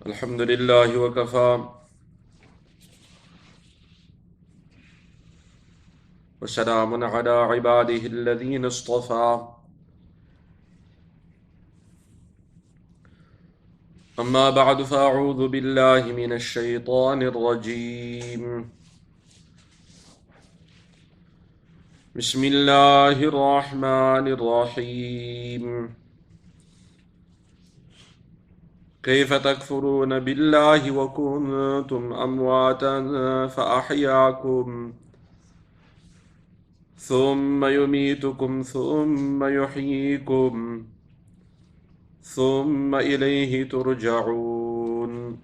الحمد لله وكفى وسلام على عباده الذين اصطفى أما بعد فأعوذ بالله من الشيطان الرجيم بسم الله الرحمن الرحيم كيف تكفرون بالله وكنتم أمواتا فأحياكم ثم يميتكم ثم يحييكم ثم إليه ترجعون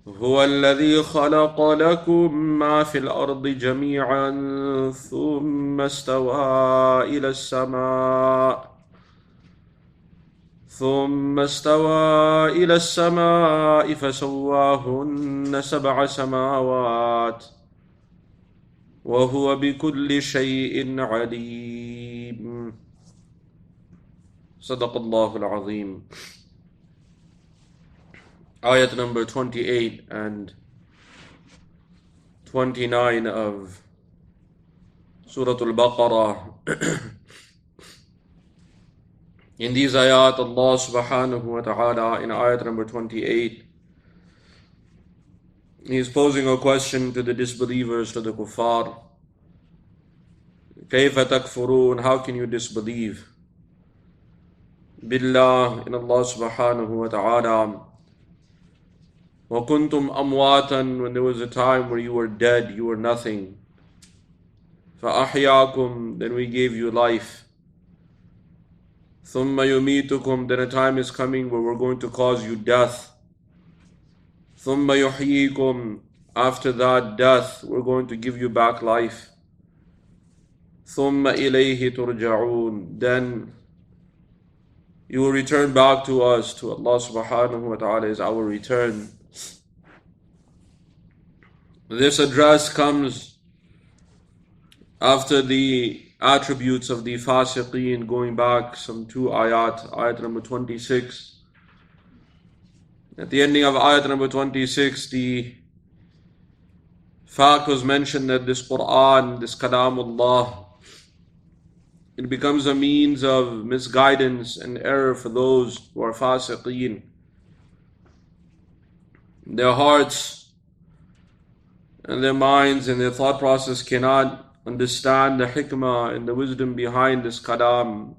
هو الذي خلق لكم ما في الأرض جميعا ثم استوى إلى السماء فسواهن 7 سماوات وهو بكل شيء عليم صدق الله العظيم. Ayat number 28 and 29 of Surat Baqarah. In these ayat, Allah subhanahu wa ta'ala, in ayat number 28, He is posing a question to the disbelievers, to the kuffar. كيف تكفرون? How can you disbelieve? Billah, in Allah subhanahu wa ta'ala. وَكُنْتُمْ أَمْوَاتًا, when there was a time where you were dead, you were nothing. فَأَحْيَاكُمْ, then we gave you life. ثُمَّ يُمِيتُكُمْ, then a time is coming where we're going to cause you death. ثُمَّ يُحْيِيكُمْ, after that death, we're going to give you back life. ثُمَّ إِلَيْهِ تُرْجَعُونَ, then you will return back to us, to Allah subhanahu wa ta'ala is our return. This address comes after the attributes of the fasiqeen, going back some 2 ayat, ayat number 26. At the ending of ayat number 26, the fact was mentioned that this Quran, this Kalamullah, it becomes a means of misguidance and error for those who are fasiqeen. Their hearts and their minds and their thought process cannot understand the hikmah and the wisdom behind this kalam,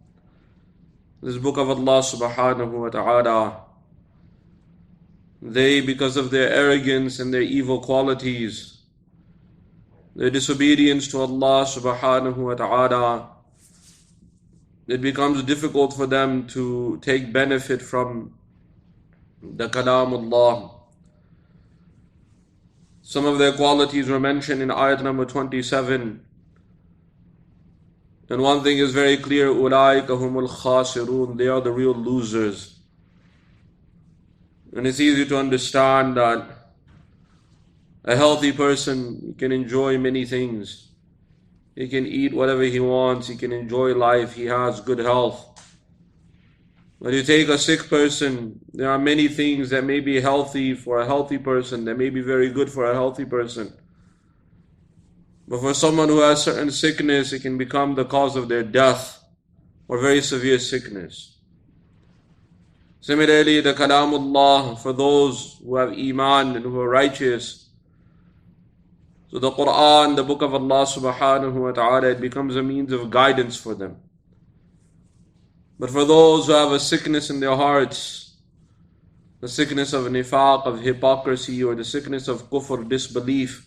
this book of Allah subhanahu wa ta'ala. They, because of their arrogance and their evil qualities, their disobedience to Allah subhanahu wa ta'ala, it becomes difficult for them to take benefit from the kalamullah. Some of their qualities were mentioned in ayat number 27. And one thing is very clear, أُولَٰئِكَ هُمُ الْخَاسِرُونَ, they are the real losers. And it's easy to understand that a healthy person can enjoy many things. He can eat whatever he wants, he can enjoy life, he has good health. When you take a sick person, there are many things that may be healthy for a healthy person, that may be very good for a healthy person. But for someone who has certain sickness, it can become the cause of their death or very severe sickness. Similarly, the Kalamullah, for those who have Iman and who are righteous, so the Quran, the book of Allah subhanahu wa ta'ala, it becomes a means of guidance for them. But for those who have a sickness in their hearts, the sickness of nifaq, of hypocrisy, or the sickness of kufr, disbelief,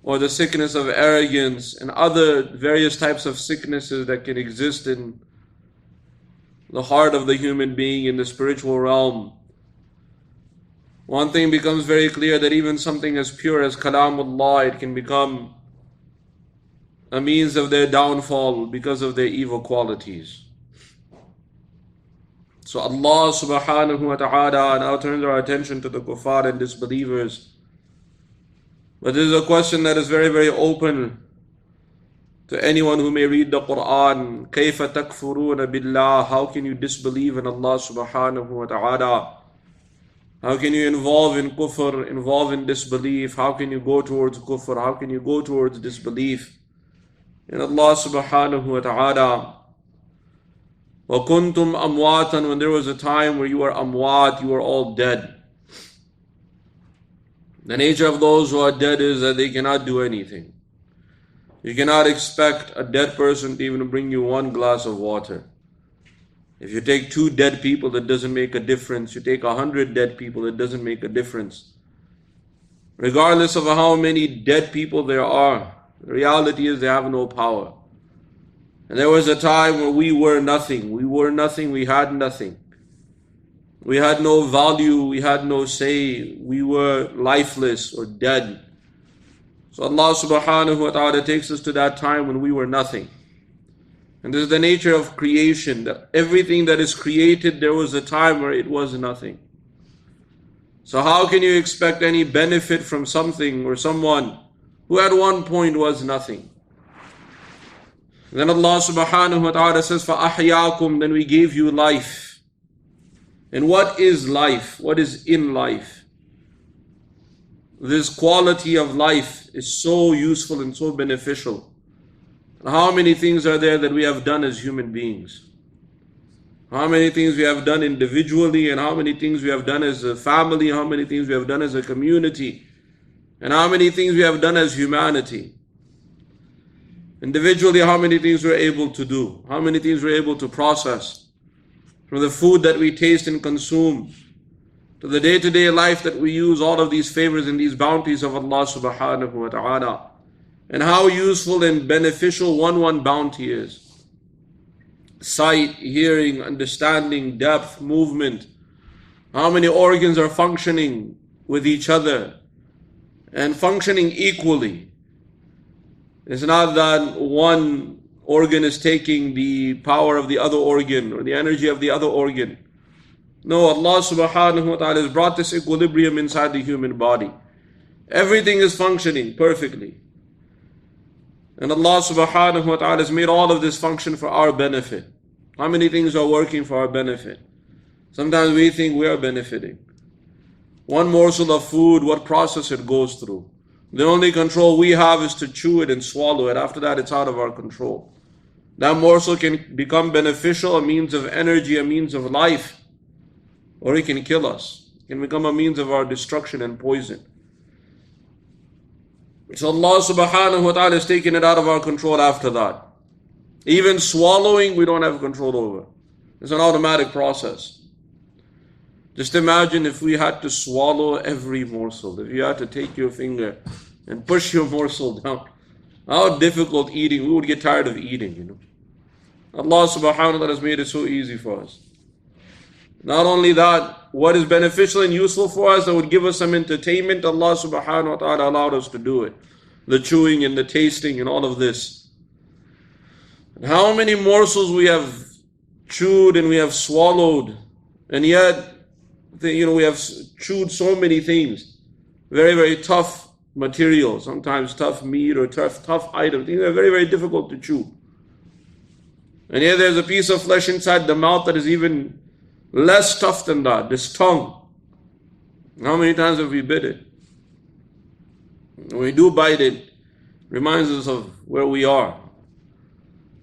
or the sickness of arrogance, and other various types of sicknesses that can exist in the heart of the human being in the spiritual realm, one thing becomes very clear, that even something as pure as Kalamullah, it can become a means of their downfall because of their evil qualities. So Allah subhanahu wa ta'ala now turns our attention to the kuffar and disbelievers. But this is a question that is very, very open. To anyone who may read the Quran, كَيْفَ تَكْفُرُونَ بِاللَّهِ, how can you disbelieve in Allah subhanahu wa ta'ala? How can you involve in kufr, involve in disbelief? How can you go towards kufr? How can you go towards disbelief in Allah subhanahu wa ta'ala? وَكُنْتُمْ أَمْوَاتًا, when there was a time where you were amwat, you were all dead. The nature of those who are dead is that they cannot do anything. You cannot expect a dead person to even bring you one glass of water. If you take 2 dead people, that doesn't make a difference. You take 100 dead people, it doesn't make a difference. Regardless of how many dead people there are, the reality is they have no power. And there was a time where we were nothing. We were nothing, we had nothing. We had no value, we had no say. We were lifeless or dead. So Allah subhanahu wa ta'ala takes us to that time when we were nothing. And this is the nature of creation, that everything that is created, there was a time where it was nothing. So how can you expect any benefit from something or someone who at one point was nothing? And then Allah subhanahu wa ta'ala says, فَأَحْيَاكُمْ, then we gave you life. And what is life? What is in life? This quality of life is so useful and so beneficial. How many things are there that we have done as human beings? How many things we have done individually, and how many things we have done as a family, how many things we have done as a community, and how many things we have done as humanity. Individually, how many things we're able to do, how many things we're able to process, from the food that we taste and consume, to the day-to-day life that we use, all of these favors and these bounties of Allah subhanahu wa ta'ala. And how useful and beneficial one bounty is. Sight, hearing, understanding, depth, movement. How many organs are functioning with each other and functioning equally. It's not that one organ is taking the power of the other organ or the energy of the other organ. No, Allah subhanahu wa ta'ala has brought this equilibrium inside the human body. Everything is functioning perfectly. And Allah subhanahu wa ta'ala has made all of this function for our benefit. How many things are working for our benefit? Sometimes we think we are benefiting. One morsel of food, what process it goes through. The only control we have is to chew it and swallow it. After that, it's out of our control. That morsel can become beneficial, a means of energy, a means of life. Or it can kill us. It can become a means of our destruction and poison. So Allah subhanahu wa ta'ala has taken it out of our control after that. Even swallowing, we don't have control over. It's an automatic process. Just imagine if we had to swallow every morsel. If you had to take your finger and push your morsel down. How difficult eating. We would get tired of eating, Allah subhanahu wa ta'ala has made it so easy for us. Not only that, what is beneficial and useful for us that would give us some entertainment, Allah subhanahu wa ta'ala allowed us to do it. The chewing and the tasting and all of this. And how many morsels we have chewed and we have swallowed, and yet we have chewed so many things. Very, very tough material, sometimes tough meat or tough items. Things are very, very difficult to chew. And yet there's a piece of flesh inside the mouth that is even less tough than that, this tongue. How many times have we bit it? When we do bite it, reminds us of where we are,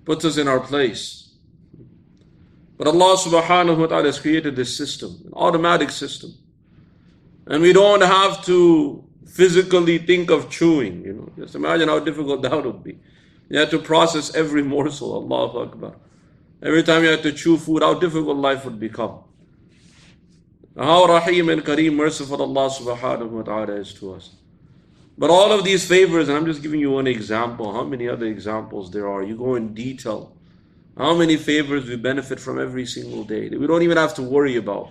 puts us in our place. But Allah subhanahu wa ta'ala has created this system, an automatic system. And we don't have to physically think of chewing, Just imagine how difficult that would be. You have to process every morsel, Allahu Akbar. Every time you have to chew food, how difficult life would become. How Rahim and Kareem, merciful Allah subhanahu wa ta'ala is to us. But all of these favors, and I'm just giving you one example, how many other examples there are? You go in detail. How many favors we benefit from every single day that we don't even have to worry about.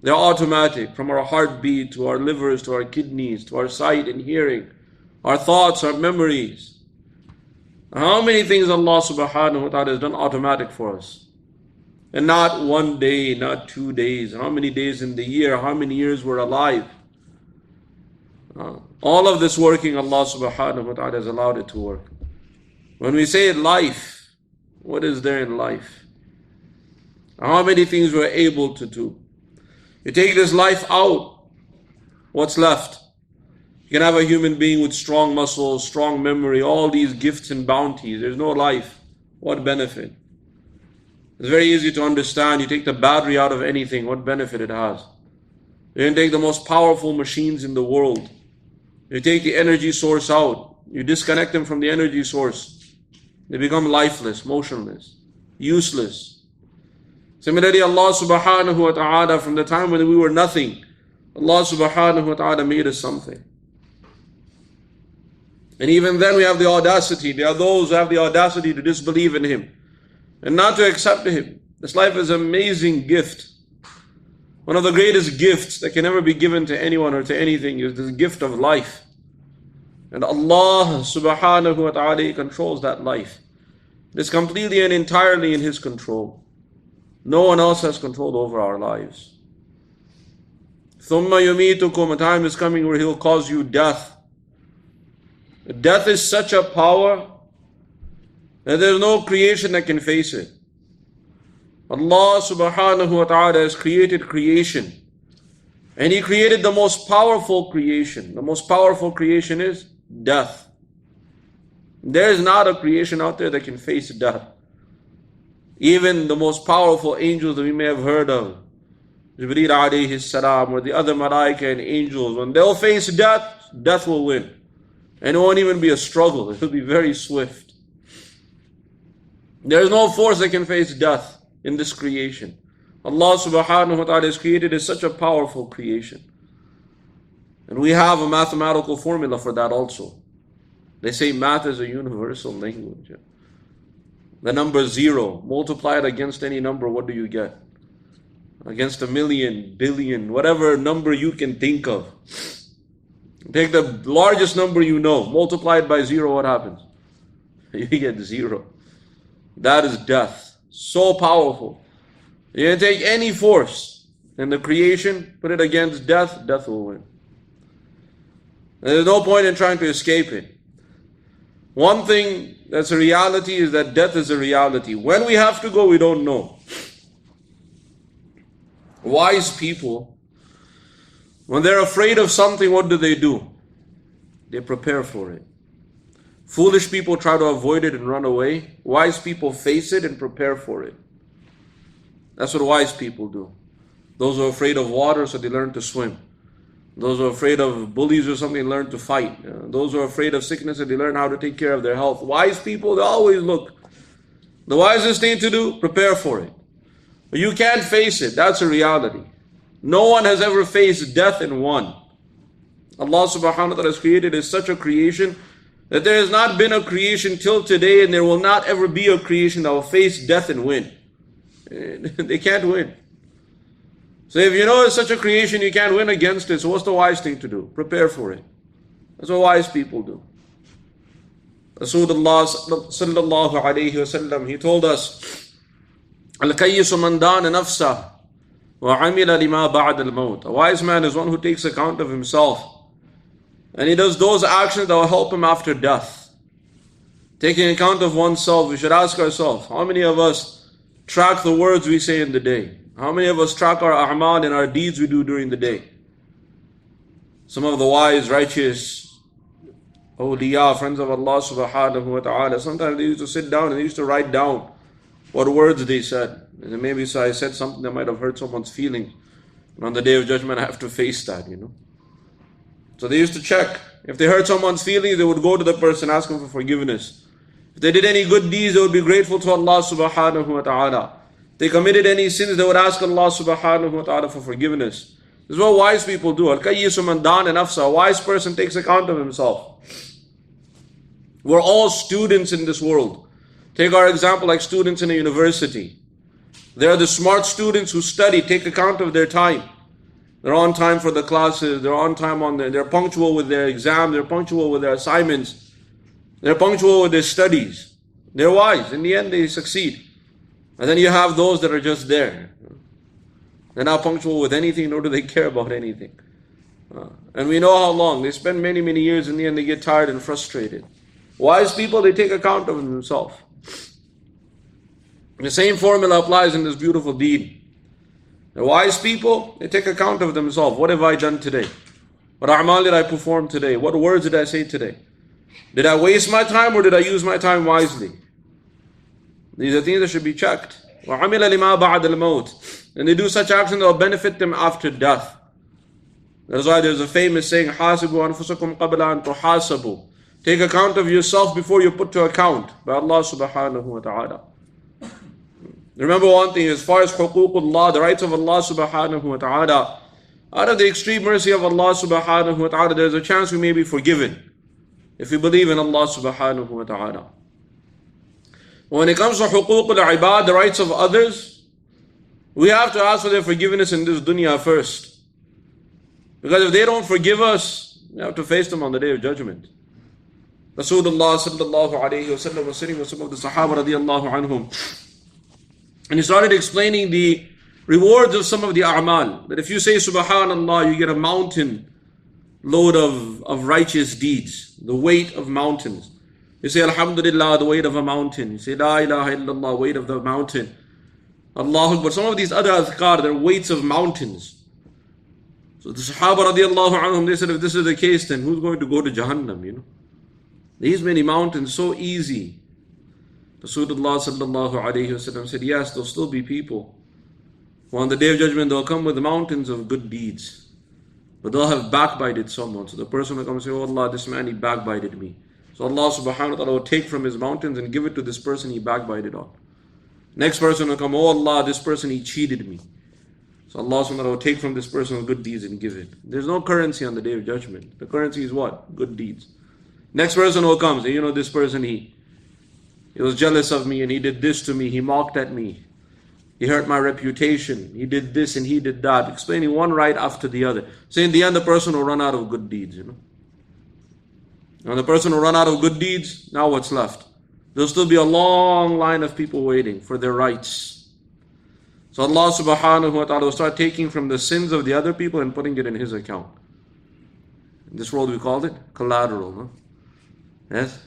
They're automatic, from our heartbeat to our livers, to our kidneys, to our sight and hearing, our thoughts, our memories. How many things Allah subhanahu wa ta'ala has done automatic for us? And not one day, not 2 days. How many days in the year? How many years we're alive? All of this working, Allah subhanahu wa ta'ala has allowed it to work. When we say life, what is there in life? How many things we're able to do? You take this life out, what's left? You can have a human being with strong muscles, strong memory, all these gifts and bounties. There's no life. What benefit? It's very easy to understand. You take the battery out of anything, what benefit it has? You can take the most powerful machines in the world. You take the energy source out. You disconnect them from the energy source. They become lifeless, motionless, useless. Similarly, Allah subhanahu wa ta'ala, from the time when we were nothing, Allah subhanahu wa ta'ala made us something. And even then we have the audacity. There are those who have the audacity to disbelieve in Him and not to accept Him. This life is an amazing gift. One of the greatest gifts that can ever be given to anyone or to anything is this gift of life. And Allah subhanahu wa ta'ala controls that life. It is completely and entirely in His control. No one else has control over our lives. ثُمَّ يُمِيتُكُمْ, a time is coming where He'll cause you death. Death is such a power that there's no creation that can face it. Allah subhanahu wa ta'ala has created creation. And He created the most powerful creation. The most powerful creation is death. There is not a creation out there that can face death. Even the most powerful angels that we may have heard of, Jibreel alayhi salam, or the other malaika and angels, when they'll face death, death will win. And it won't even be a struggle. It will be very swift. There is no force that can face death in this creation. Allah subhanahu wa ta'ala has created as such a powerful creation. And we have a mathematical formula for that also. They say math is a universal language. The number 0, multiply it against any number, what do you get? Against 1,000,000, billion, whatever number you can think of. Take the largest number you know, multiply it by 0, what happens? You get 0. That is death. So powerful. You can take any force in the creation, put it against death, death will win. There's no point in trying to escape it. One thing that's a reality is that death is a reality. When we have to go, we don't know. Wise people, when they're afraid of something, what do? They prepare for it. Foolish people try to avoid it and run away. Wise people face it and prepare for it. That's what wise people do. Those who are afraid of water, so they learn to swim. Those who are afraid of bullies or something, learn to fight. Those who are afraid of sickness, they learn how to take care of their health. Wise people, they always look. The wisest thing to do, prepare for it. But you can't face it. That's a reality. No one has ever faced death and won. Allah subhanahu wa ta'ala has created as such a creation that there has not been a creation till today, and there will not ever be a creation that will face death and win. They can't win. So if you know it's such a creation you can't win against it, so what's the wise thing to do? Prepare for it. That's what wise people do. Rasulullah sallallahu alayhi wa sallam, he told us, Al-kayyisu man dana nafsah wa amila lima ba'd al-maut. A wise man is one who takes account of himself, and he does those actions that will help him after death. Taking account of oneself, we should ask ourselves, how many of us track the words we say in the day? How many of us track our a'mal and our deeds we do during the day? Some of the wise, righteous, awliya, friends of Allah subhanahu wa ta'ala, sometimes they used to sit down and they used to write down what words they said. And maybe so I said something that might have hurt someone's feelings. And on the day of judgment I have to face that, So they used to check. If they hurt someone's feelings, they would go to the person, ask him for forgiveness. If they did any good deeds, they would be grateful to Allah subhanahu wa ta'ala. If they committed any sins, they would ask Allah subhanahu wa ta'ala for forgiveness. This is what wise people do. Al-kayyisu man dana nafsa. A wise person takes account of himself. We're all students in this world. Take our example like students in a university. They're the smart students who study, take account of their time. They're on time for the classes, they're on time they're punctual with their exams, they're punctual with their assignments, they're punctual with their studies. They're wise. In the end, they succeed. And then you have those that are just there. They're not punctual with anything, nor do they care about anything. And we know how long. They spend many, many years. In the end, they get tired and frustrated. Wise people, they take account of themselves. The same formula applies in this beautiful deed. The wise people, they take account of themselves. What have I done today? What a'mal did I perform today? What words did I say today? Did I waste my time or did I use my time wisely? These are things that should be checked. وَعَمِلَ لِمَا بَعْدَ الْمَوْتِ. And they do such action that will benefit them after death. That's why there's a famous saying, حَاسِبُوا أَنفُسَكُمْ قَبْلَ أَن تُحَاسَبُوا. Take account of yourself before you're put to account by Allah subhanahu wa ta'ala. Remember one thing, as far as huququllah, the rights of Allah subhanahu wa ta'ala, out of the extreme mercy of Allah subhanahu wa ta'ala, there's a chance we may be forgiven if we believe in Allah subhanahu wa ta'ala. When it comes to huququl ibad, the rights of others, we have to ask for their forgiveness in this dunya first. Because if they don't forgive us, we have to face them on the day of judgment. Rasulullah sallallahu alayhi wa sallam was sitting with some of the Sahaba radiallahu anhum, and he started explaining the rewards of some of the a'mal. That if you say subhanallah, you get a mountain load of righteous deeds, the weight of mountains. You say alhamdulillah, the weight of a mountain. You say la ilaha illallah, weight of the mountain. Allahu Akbar. Some of these other adhkar, they're weights of mountains. So the Sahaba radiallahu anhum, they said, if this is the case, then who's going to go to Jahannam, you know? These many mountains, so easy. Rasulullah sallallahu alayhi wasallam said, yes, there'll still be people who on the day of judgment they'll come with mountains of good deeds, but they'll have backbited someone. So the person will come and say, oh Allah, this man, he backbited me. So Allah subhanahu wa ta'ala will take from his mountains and give it to this person he backbited on. Next person will come, oh Allah, this person, he cheated me. So Allah subhanahu wa ta'ala will take from this person good deeds and give it. There's no currency on the day of judgment. The currency is what? Good deeds. Next person will come, say, you know, this person, he was jealous of me and he did this to me, he mocked at me, he hurt my reputation, he did this and he did that, explaining one right after the other. So in the end the person will run out of good deeds, you know. When the person will run out of good deeds, now what's left? There'll still be a long line of people waiting for their rights. So Allah subhanahu wa ta'ala will start taking from the sins of the other people and putting it in His account. In this world we called it collateral. Huh? Yes?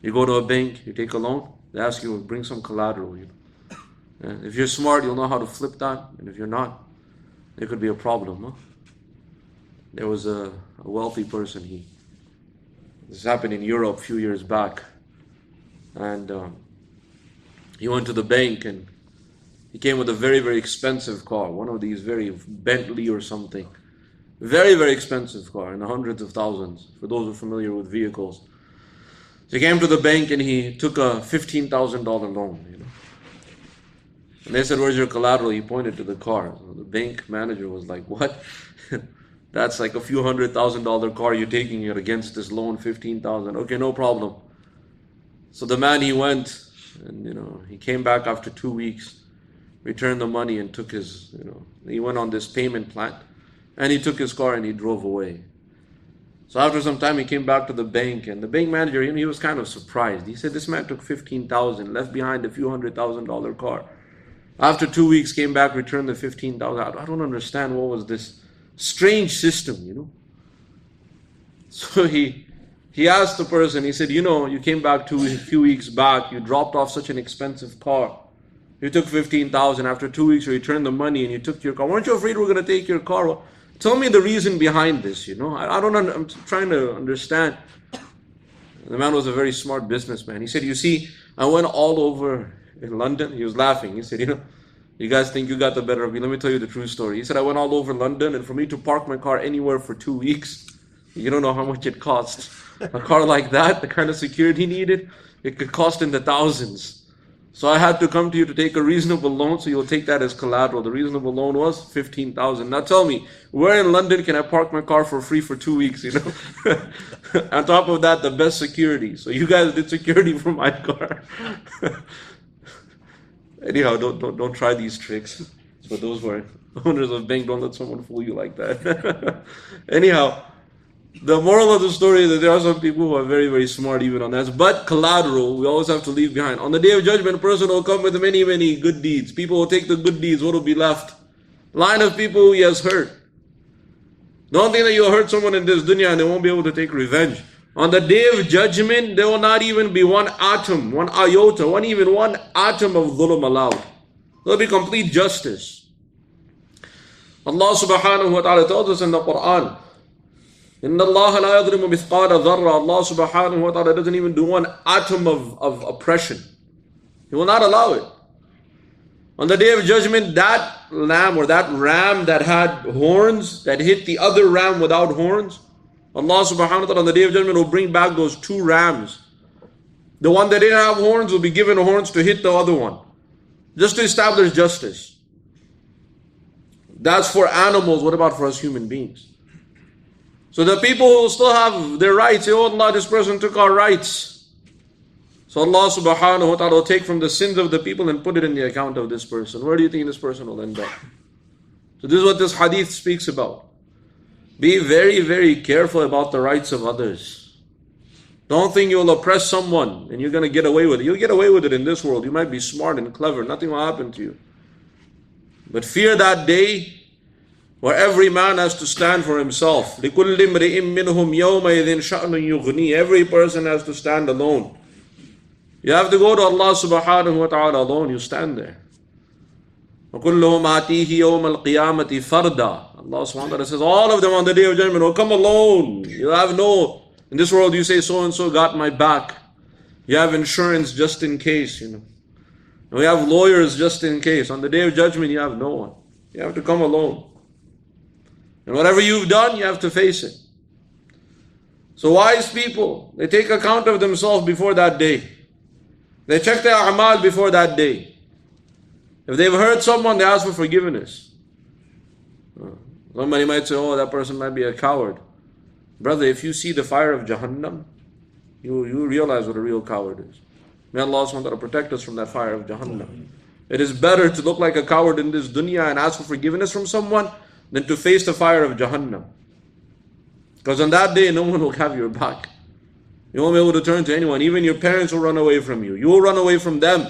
You go to a bank, you take a loan, they ask you, bring some collateral. You know? If you're smart, you'll know how to flip that. And if you're not, there could be a problem. Huh? There was a wealthy person, this happened in Europe a few years back. And he went to the bank and he came with a very, very expensive car. One of these very Bentley or something. Very, very expensive car in the hundreds of thousands, for those who are familiar with vehicles. So he came to the bank and he took a $15,000 loan, you know. And they said, where's your collateral? He pointed to the car. So the bank manager was like, what? That's like a few $100,000 car you're taking it against this loan, $15,000. Okay, no problem. So the man, he went and, you know, he came back after 2 weeks, returned the money and took his, you know, he went on this payment plan and he took his car and he drove away. So after some time, he came back to the bank, and the bank manager, he was kind of surprised. He said, this man took $15,000, left behind a few $100,000 car. After 2 weeks, came back, returned the $15,000. I don't understand what was this strange system, you know. So he asked the person, he said, you know, you came back a few weeks back, you dropped off such an expensive car. You took $15,000. After 2 weeks, you returned the money and you took your car. Weren't you afraid we're going to take your car? Well, tell me the reason behind this, you know. I'm trying to understand. The man was a very smart businessman. He said, you see, I went all over in London. He was laughing. He said, you know, you guys think you got the better of me. Let me tell you the true story. He said, I went all over London, and for me to park my car anywhere for 2 weeks, you don't know how much it cost. A car like that, the kind of security needed, it could cost in the thousands. So I had to come to you to take a reasonable loan, so you'll take that as collateral. The reasonable loan was $15,000. Now tell me, where in London can I park my car for free for 2 weeks, you know? On top of that, the best security. So you guys did security for my car. Anyhow, don't try these tricks. For those who are owners of bank, don't let someone fool you like that. Anyhow, the moral of the story is that there are some people who are very, very smart even on that. But collateral, we always have to leave behind. On the day of judgment, a person will come with many, many good deeds. People will take the good deeds. What will be left? Line of people who he has hurt. Don't think that you'll hurt someone in this dunya and they won't be able to take revenge. On the day of judgment, there will not even be one atom, one iota, even one atom of dhulm allowed. There will be complete justice. Allah subhanahu wa ta'ala tells us in the Quran, إِنَّ اللَّهَ لَا يَظْلِمُ مِثْقَالَ ذَرَّةٍ. Allah subhanahu wa ta'ala doesn't even do one atom of oppression. He will not allow it. On the day of judgment, that lamb or that ram that had horns, that hit the other ram without horns, Allah subhanahu wa ta'ala on the day of judgment will bring back those two rams. The one that didn't have horns will be given horns to hit the other one, just to establish justice. That's for animals. What about for us human beings? So the people who still have their rights, oh Allah, this person took our rights. So Allah subhanahu wa ta'ala will take from the sins of the people and put it in the account of this person. Where do you think this person will end up? So this is what this hadith speaks about. Be very, very careful about the rights of others. Don't think you'll oppress someone and you're going to get away with it. You'll get away with it in this world. You might be smart and clever. Nothing will happen to you. But fear that day where every man has to stand for himself. لِكُلِّ امْرِئٍ مِّنْهُمْ يَوْمَئِذٍ شَأْنٌ يُغْنِيهِ. Every person has to stand alone. You have to go to Allah subhanahu wa ta'ala alone. You stand there. وَكُلُّهُمْ آتِيهِ يَوْمَ الْقِيَامَةِ فَرْدًا. Allah subhanahu wa ta'ala says, all of them on the day of judgment will come alone. You have no, in this world you say so and so got my back. You have insurance just in case, And we have lawyers just in case. On the day of judgment you have no one. You have to come alone. And whatever you've done, you have to face it. So wise people, they take account of themselves before that day. They check their a'mal before that day. If they've hurt someone, they ask for forgiveness. Somebody might say, oh, that person might be a coward. Brother, if you see the fire of Jahannam, you realize what a real coward is. May Allah subhanahu wa ta'ala protect us from that fire of Jahannam. It is better to look like a coward in this dunya and ask for forgiveness from someone than to face the fire of Jahannam. Because on that day, no one will have your back. You won't be able to turn to anyone. Even your parents will run away from you. You will run away from them.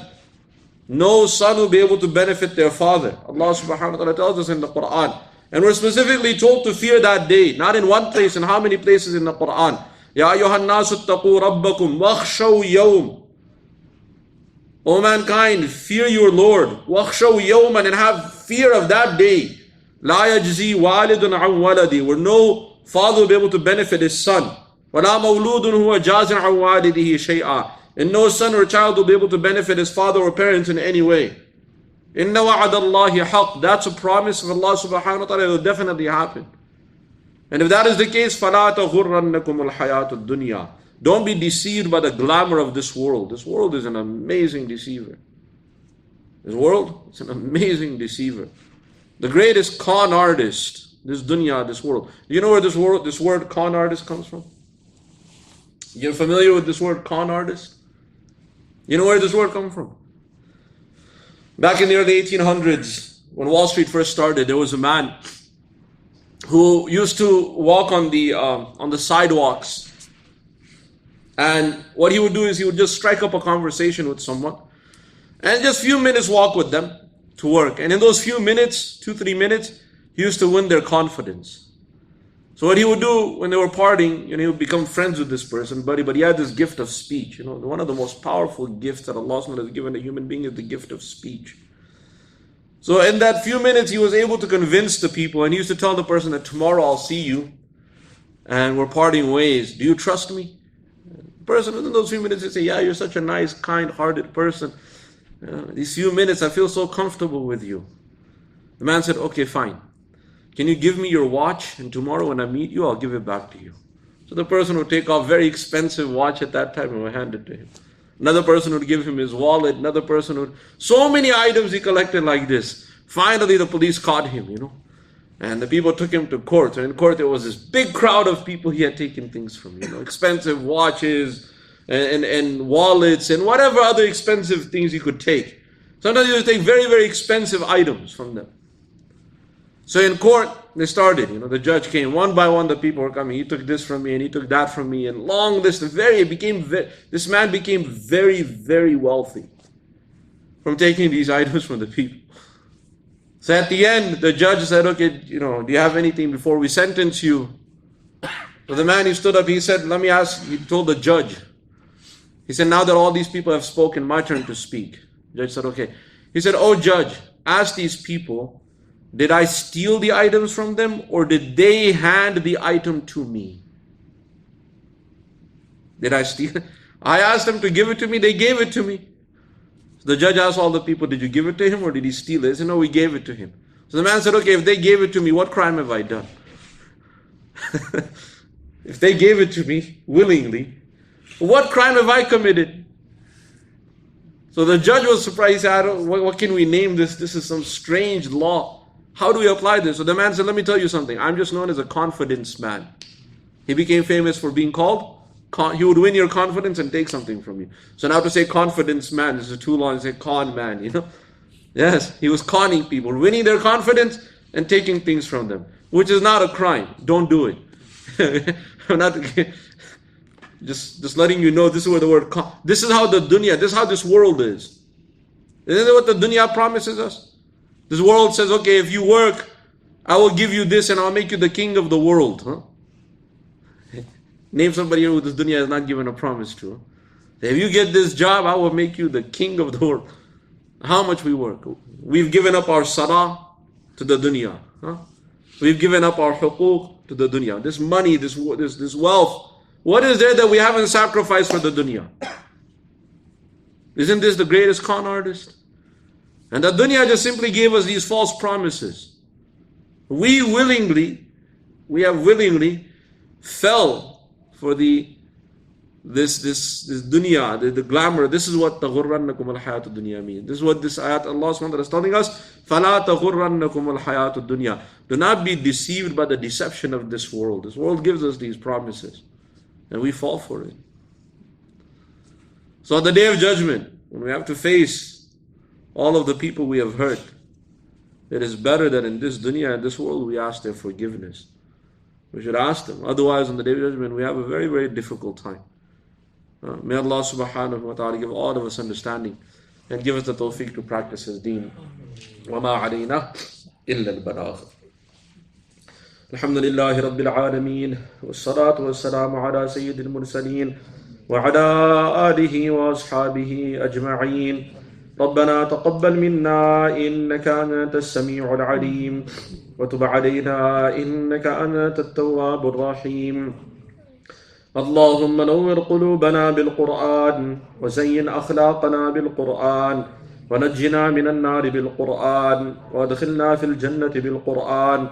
No son will be able to benefit their father. Allah subhanahu wa ta'ala tells us in the Quran. And we're specifically told to fear that day. Not in one place, in how many places in the Quran? Ya ayyuhan nasu ttaqu rabbakum wakhshaw yawm. O mankind, fear your Lord. Wakhshaw yawman, and have fear of that day. La yajzi walidun an waladi, where no father will be able to benefit his son. Wala mawludun huwa jazin an walidihi shay'a. And no son or child will be able to benefit his father or parents in any way. Inna wa'adallahi haqq. That's a promise of Allah subhanahu wa ta'ala. It will definitely happen. And if that is the case, فَلَا تَغُرَّنَّكُمُ الْحَيَاةُ الدُّنْيَا. Don't be deceived by the glamour of this world. This world is an amazing deceiver. This world, it's an amazing deceiver. The greatest con artist, this dunya, this world. Do you know where this word con artist comes from? You're familiar with this word con artist? You know where this word comes from? Back in the early 1800s, when Wall Street first started, there was a man who used to walk on the sidewalks. And what he would do is he would just strike up a conversation with someone and just few minutes walk with them to work. And in those few minutes, 2-3 minutes, he used to win their confidence. So what he would do when they were partying, he would become friends with this person, but he had this gift of speech. One of the most powerful gifts that Allah has given a human being is the gift of speech. So in that few minutes, he was able to convince the people, and he used to tell the person that tomorrow I'll see you, and we're parting ways. Do you trust me? The person within those few minutes, he'd say, yeah, you're such a nice, kind-hearted person. These few minutes, I feel so comfortable with you. The man said, okay, fine. Can you give me your watch? And tomorrow when I meet you, I'll give it back to you. So the person would take off very expensive watch at that time and would hand it to him. Another person would give him his wallet. Another person would... So many items he collected like this. Finally, the police caught him, And the people took him to court. And in court, there was this big crowd of people he had taken things from, expensive watches and wallets and whatever other expensive things he could take. Sometimes he would take very, very expensive items from them. So in court, they started, the judge came. One by one, the people were coming. He took this from me and he took that from me. And long list, this man became very, very wealthy from taking these items from the people. So at the end, the judge said, okay, do you have anything before we sentence you? So the man, he stood up, he said, let me ask, he told the judge. He said, now that all these people have spoken, my turn to speak. The judge said, okay. He said, oh judge, ask these people, did I steal the items from them or did they hand the item to me? Did I steal it? I asked them to give it to me, they gave it to me. So the judge asked all the people, did you give it to him or did he steal it? He said, no, we gave it to him. So the man said, okay, if they gave it to me, what crime have I done? If they gave it to me willingly, what crime have I committed? So the judge was surprised. He said, what can we name this? This is some strange law. How do we apply this? So the man said, let me tell you something. I'm just known as a confidence man. He became famous for being called. He would win your confidence and take something from you. So now to say confidence man, this is too long to say con man, Yes, he was conning people, winning their confidence and taking things from them, which is not a crime. Don't do it. I'm not just letting you know this is where the word this is how the dunya, this is how this world is. Isn't that what the dunya promises us? This world says, okay, if you work, I will give you this and I'll make you the king of the world. Name somebody who this dunya has not given a promise to. If you get this job, I will make you the king of the world. How much we work. We've given up our salah to the dunya. We've given up our huquq to the dunya. This money, this wealth. What is there that we haven't sacrificed for the dunya? Isn't this the greatest con artist? And the dunya just simply gave us these false promises. We have willingly fell for this dunya, the glamour. This is what تَغُرَّنَّكُمُ الْحَيَاةُ الدُّنْيَا means. This is what this ayat Allah SWT is telling us. فَلَا تَغُرَّنَّكُمُ الْحَيَاةُ الدُّنْيا. Do not be deceived by the deception of this world. This world gives us these promises and we fall for it. So on the day of judgment, when we have to face all of the people we have hurt, it is better that in this dunya and this world we ask their forgiveness. We should ask them. Otherwise, on the day of judgment, we have a very, very difficult time. May Allah subhanahu wa ta'ala give all of us understanding and give us the tawfiq to practice His deen. وَمَا عَلَيْنَا إِلَّا الْبَلَاغُ. Alhamdulillahi Rabbil Alameen. Wassalatu wassalamu ala Sayyidil Mursaleen. وعلى آله وأصحابه أجمعين. ربنا تقبل منا إنك أنت السميع العليم وتب علينا إنك أنت التواب الرحيم. اللهم نور قلوبنا بالقرآن وزين أخلاقنا بالقرآن ونجنا من النار بالقرآن وادخلنا في الجنة بالقرآن.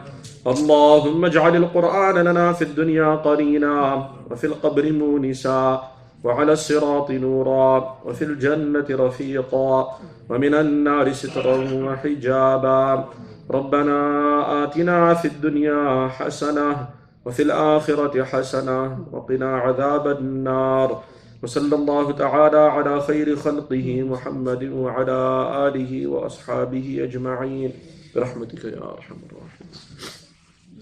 اللهم اجعل القرآن لنا في الدنيا قرينا وفي القبر مونسا وعلى الصراط نورا وفي الجنة رفيقا ومن النار سترا وحجابا. ربنا آتنا في الدنيا حسنة وفي الآخرة حسنة وقنا عذاب النار. وصلى الله تعالى على خير خلقه محمد وعلى آله وأصحابه أجمعين برحمتك يا أرحم الراحمين.